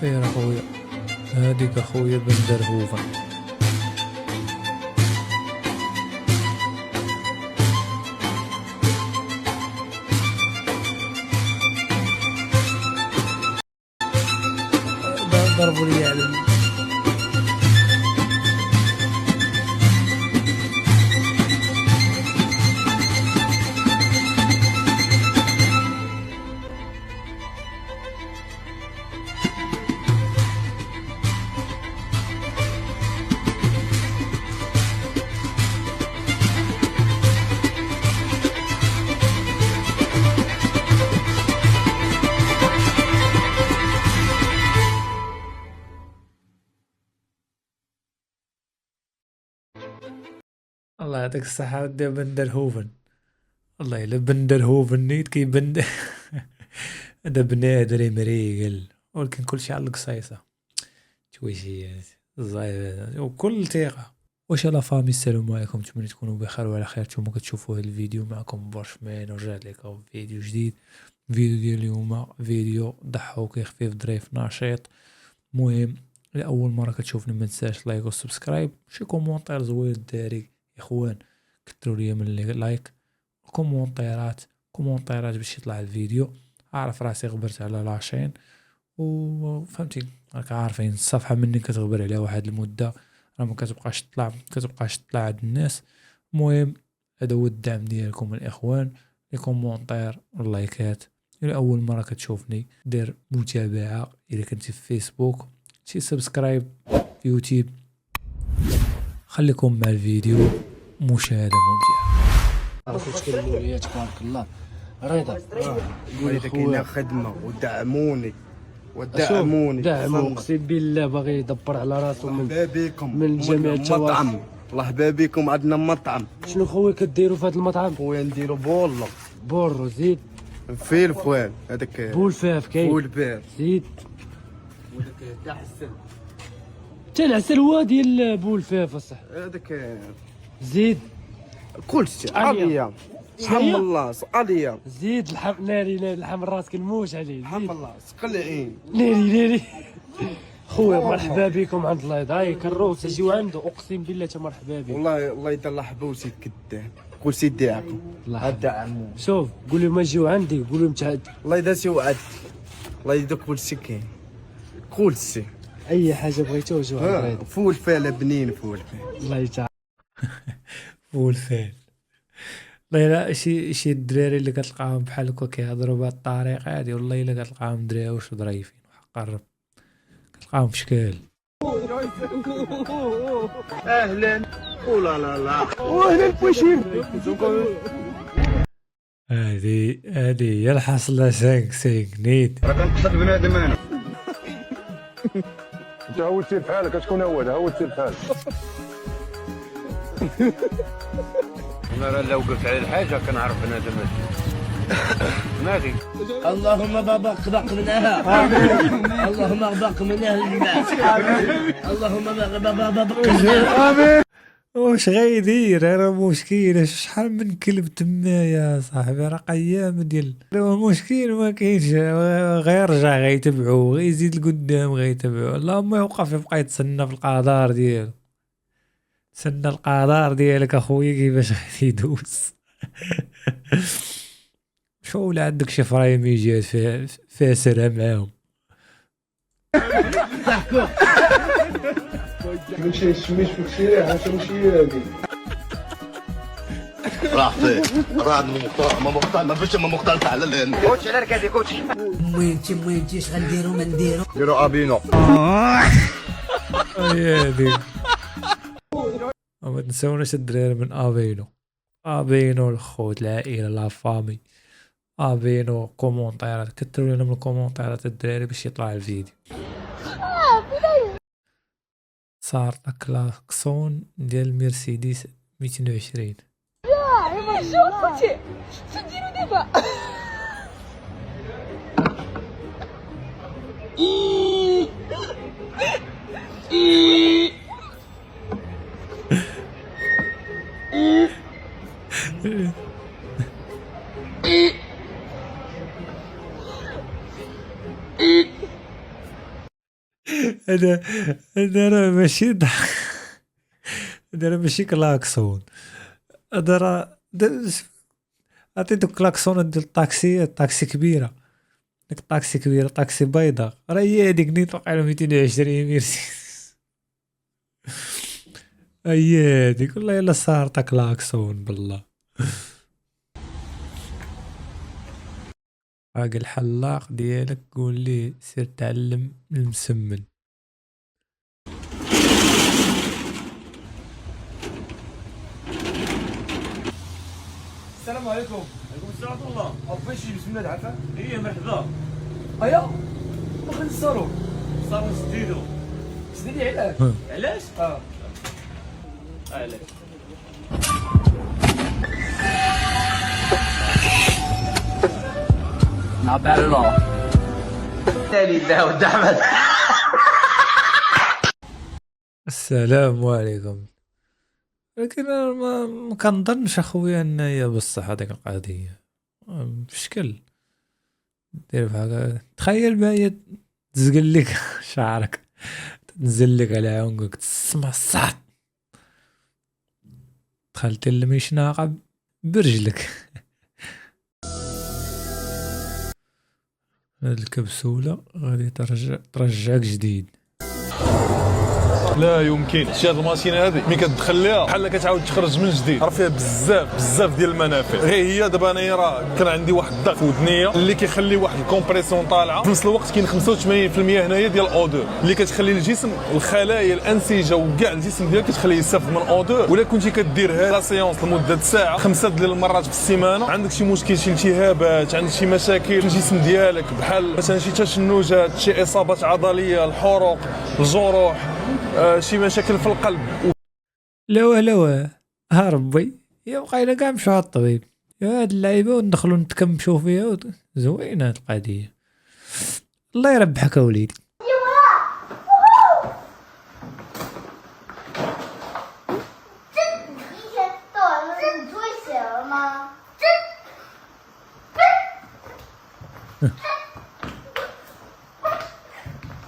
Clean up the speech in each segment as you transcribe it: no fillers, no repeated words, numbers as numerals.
خير اخويا، هاديك اخويا بندر هوفن. ضربوا لي على الله يعطيك الصحة ودي بندر هوفن. الله إلا بندر هوفن نيت كي بند هذا بنادر مريقل، ولكن كلشي على القصيصة تويشيات الزايد وكل ثقة. واش لا فامي، السلام عليكم، نتمنى تكونوا بخير وعلى خير. نتوما كتشوفوا هذا الفيديو، معكم بارشمان ورجعت لكم فيديو جديد. فيديو ديال اليوم فيديو ضحوكي خفيف ظريف نشيط. مهم لأول مرة كتشوفني ما تنساش لايك وسبسكرايب، شي كومونتير زوين داري يا اخوان، كثروا لي من لايك وكومونتيرات باش يطلع الفيديو. عارف راسي غبرت على لاشين وفهمتي، راك عارفين الصفحة مني كتغبر عليها واحد المدة، راه ما كتبقاش تطلع عند الناس. المهم هذا هو الدعم ديالكم الاخوان، لي كومونتير واللايكات. الى اول مره كتشوفني دير متابعه، اذا كنتي في فيسبوك شي سبسكرايب في يوتيوب. خليكم مع الفيديو، مشاهده ممتعه. كتكلموا ليا تبارك الله رضا، قول لك كاينه خدمه ودعموني دعموا اقسم بالله باغي يدبر على راسو من جميع التواصل. مطعم الله بابيكم، عندنا مطعم. شنو خويا كديروا في هذا المطعم؟ خويا نديرو بورو زيد فلفل، هذاك بولفاف كاين فول بير زيد وداك تاع السل، حتى العسل هو ديال بولفاف اصح هذاك زيد كلشي عليا. عليا حم الله عليا، زيد الحم ناري الحم راسك الموش عليه حم الله سقلعين ناري خويا مرحبا بكم عند الله يضايق كروس جيو عنده، اقسم بالله تا مرحبا بك. والله الله يدير الله حبوسي كدام كلشي داعكم دعموا. شوف قول لهم جيو عندي، قول لهم الله يدير شي وعد، الله يدير كلشي كاين كلشي، اي حاجه بغيتوها جيو عندي. فول فال بنين فول فال الله يتعب فول فين. لا شي الدراري اللي كتلقاهم بحال هكا كيهضروا بهاد الطريقه هادي، والله الا كتلقاهم دراوش ظريفين وحق الرب، كتلقاهم في شكال. اهلا ولا لا لا واهلا بوشير. هادي هي الحصلة 5 نيت. راه كنقصد بنادم انا. انت هو تسير بحالك، شكون هو تسير بحالك. انا لو قلت على الحاجه كنعرف بنادم ماشي. اللهم بق منها اللهم بق منها الناس، اللهم بق. واش غيدير؟ راه مشكل، شحال من كلب تما يا صاحبي، راه قيام ديال المشكل ما كاينش، غيرجع غيتبعو، غيزيد لقدام غيتبعو. اللهم يوقف يبقى يتسنى في القدر ديالو، تسنى القدر ديالك اخويا كيفاش غادي يدوز. شو ولا عندك شي فريميجات فيها سرها معاهم. تمشي تسميش في الشارع، تمشي هادي راح فين؟ راح ما فيش مختلط على الهند. كوتشي انا ركادي كوتشي وين اش غنديرو ما نديرو ديروا ابينو. هادي ما تنساوناش الدراري من ابينو الخوت العائله لا فامي. ابينو كومونتيرات، كثروا لنا من الكومونتيرات الدراري باش يطلع الفيديو. صار كلاكسون ديال المرسيدس 220. شو خوتي شو نديرو دابا؟ هذا راه ماشي هذا راه ماشي كلاكسون، هذا راه عطيتو كلاكسون ديال الطاكسي كبيرة، ديك الطاكسي كبيرة، طاكسي بيضاء، راه هي هاديك نيت وقع له 220 ميرسيدس. هي هاديك والله الا صارت كلاكسون بالله. باقي الحلاق ديالك قول لي سير تعلم المسمن. السلام عليكم. عليكم السلام ورحمة الله. عرفت شي بسم الله العافيه. إيه مرحبا. ايا دخل الصالون. صاروا سديدو. سيدي علاش؟ علاش؟ علاش؟ السلام عليكم. لكن أنا ما كنظنش اخويا ان هي بصح هذيك القضيه بشكل دير بحال تخيل بها تزقل لك شعرك، تنزل لك على عنقك تسمع الصوت، دخلت المشناقه برجلك. هاد الكبسوله غادي ترجعك جديد. لا يمكن شي هاد الماشينه هادي ملي كتدخل ليها بحال كتعاود تخرج من جديد، راه فيها بزاف ديال المنافع. غير هي دابا انايا راه كان عندي واحد الضغط في ودنيا اللي كيخلي واحد الكومبريسيون طالعه، في نفس الوقت كاين 85% هنايا ديال اودور اللي كتخلي الجسم الخلايا الانسجه وكاع الجسم ديالك كتخليه يستافد من اودور. ولا كنتي كدير هاد لا سيونس لمده ساعه 5 ديال المرات في السيمانه، عندك شي مشكل، شي التهابات، عندك شي مشاكل في الجسم ديالك بحال مثلا شي تشنجات، شي اصابات عضليه، الحروق، الجروح، شي مشاكل في القلب. لا ها ربي يا بقينا كاع مشاو على الطبيب، يا هاد اللعيبه وندخلوا نتكمشوا فيها زوينه هاد القضيه. الله يربحك اوليدي.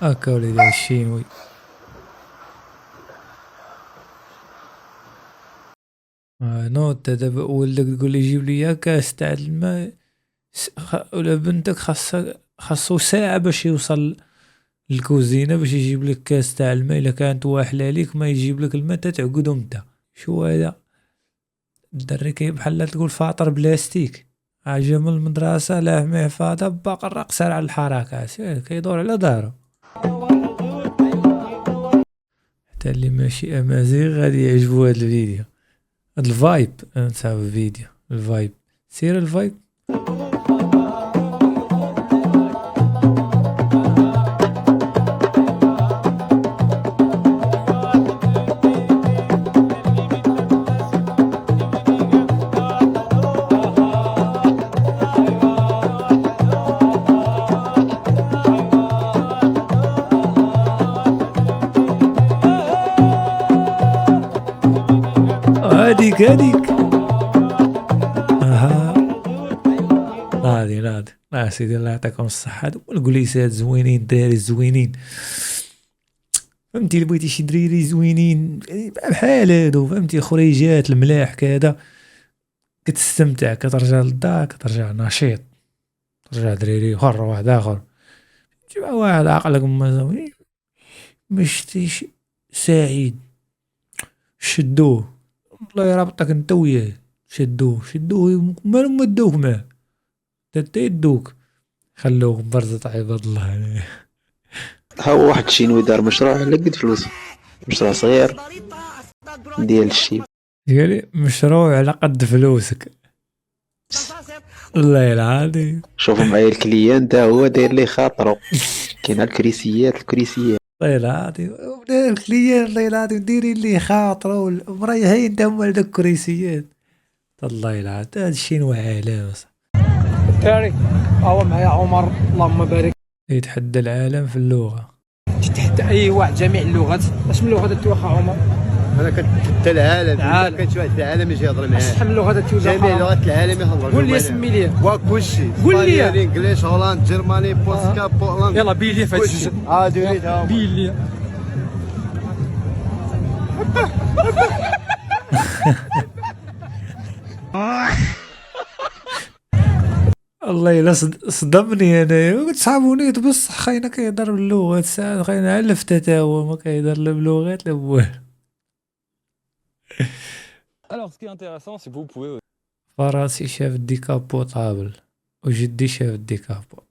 هاكا وليدي الشينوي. نوض دابا ولدك تقول لي جيب لي كاس تاع الماء، ولا بنتك خاصو ساعة باش يوصل للكوزينة باش يجيب لك كاس تاع الماء. الا كانت واحلة ليك ما يجيب لك الماء تتعقدو نتا. شو هذا الدري كي بحال تقول فاطر بلاستيك، عجب من المدرسة لاه محفظة باقي الرقصة على الحركات كيدور على دارو. حتى اللي ماشي امازيغ غادي يعجبو هاد الفيديو، هاد الفايب. نساو الفيديو الفايب، سير الفايب. هاديك ناضي سيدي الله يعطيكم الصحة. والكليسات زوينين، الدراري زوينين، فهمتي. بغيتي شي دريري زوينين بحال هادو، فهمتي، خريجات الملاح كذا، كتستمتع، كترجع للدار كترجع نشيط، ترجع دريري اخر واحد اخر، تجمع واحد عقلك ما مشتيش سعيد. شدوه الله يربطك انت وياه، شدوه مالو ما دوك معاه حتى يدوك، خلوه برزة عباد الله. ها هو واحد الشينوي دار مشروع على قد فلوس، مشروع صغير ديال الشيب ديالي، مشروع على قد فلوسك. الله العظيم. شوفوا معايا الكليان تا هو داير لي خاطرو، كاين الكريسيات الله العظيم الكليان، الله العظيم ديري لي خاطرو مريحين تا هما هذوك الكريسيات. الله العظيم هذا الشيء علامة صح. تاري هو معايا عمر، اللهم بارك. يتحدى العالم في اللغة، تحدى اي واحد جميع اللغات. اش من لغه تتوخى عمر؟ انا كنت العالم كنت واحد العالم يجي يهضر معايا شحال من لغه توجع جميع لغات العالم يهضروا قول لي سمي لي وكلشي قول لي. الانجليش هولند جرماني بوسكا بولندا يلا بين لي في هذا الجوج ديريتها بين لي الله الا صدمني انا تصحابوني بصح خاينا كيهضر باللغات ساعات خاينا علفت حتى هو ما كيهضر لا بلغات لا بوالو. Alors, ce qui est intéressant, c'est que vous pouvez فراسي شاف الديكابوطابل وجدي شاف الديكابوطابل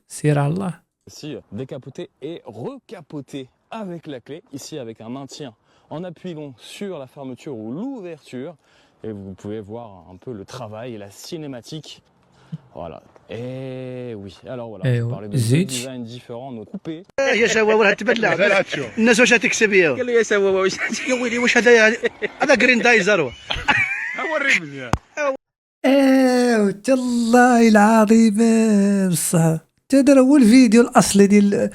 سير على الله. aussi décapoter et recapoter avec la clé, ici avec un maintien en appuyant sur la fermeture ou l'ouverture. Et vous pouvez voir un peu le travail et la cinématique. Voilà. Et oui, alors voilà, je parlais de deux designs différents, nos coupés. يا شواوه تبلع الناس واش تكسب يا قال له يا شواوه واش يا ويلي واش هذا جرين دايزر وريني والله العظيم بصح تدر هو الفيديو الاصلي ديال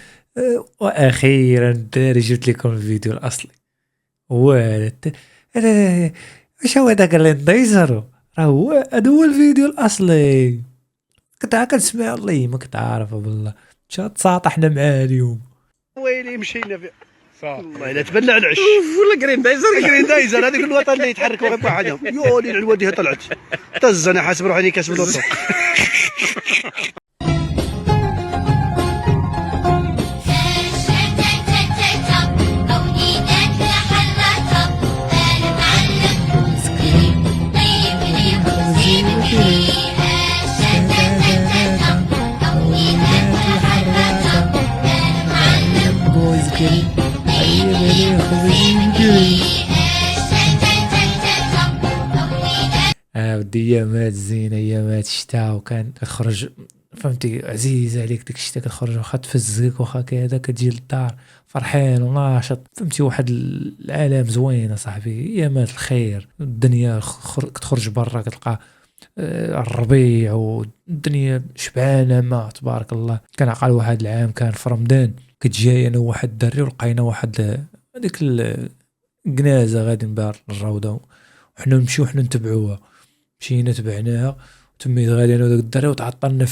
واخيرا الدراري جبت لكم الفيديو الاصلي. واش هو هذاك اللي نديزرو راه هو هذا هو الفيديو الاصلي. كنت كنسمع الله ما كنت عارفه بالله تساطحنا معاه اليوم. ويلي مشينا في والله الا تبلع العش ولا جرين دايزر هذيك الوطن اللي يتحرك غير بوحدهم يولي العواديه طلعت طز انا حاسب روحي كاسب اللوطو. ودي ايامات زينه ايامات الشتاء وكان كتخرج فهمتي عزيز عليك داك الشتاء كتخرج واخا تفزك واخا كذا كتجي للدار فرحان وناشط فهمتي واحد العالم زوين صاحبي ايامات الخير الدنيا كتخرج برا كتلقى الربيع والدنيا شبعانه ما تبارك الله. كان عقل واحد العام كان في رمضان كنت جاي انا وواحد الدري ولقينا واحد هذيك الكنازه غادي من بار الروضه وحنا نمشيو حنا نتبعوها مشينا تبعناها وتميت غادي انا وداك الدري وتعطلنا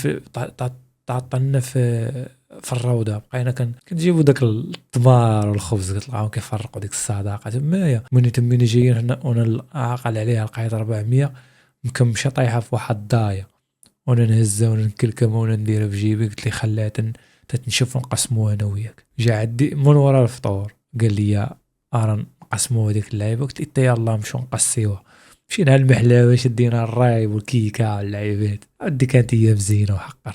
في الروضه بقينا كنجيبوا داك التمار والخبز كتلقاهم كيفرقوا ديك الصداقه تمايا من تمينا جايين حنا وانا عاقل عليها لقيت 400 مكمشه طايحه في واحد الضايه وانا نهزها وانا نكلكمها وانا نديرها في جيبي قلت لي خليها تنشوف نقسموها انا وياك. جا عندي من ورا الفطور قال لي ارا نقسموا هذيك اللعيبه قلت له يلاه نمشيو نقسيوها. مشينا المحلاوه شدينا الرايب والكيكه واللعيبات ودي كانت ايام زينه وحق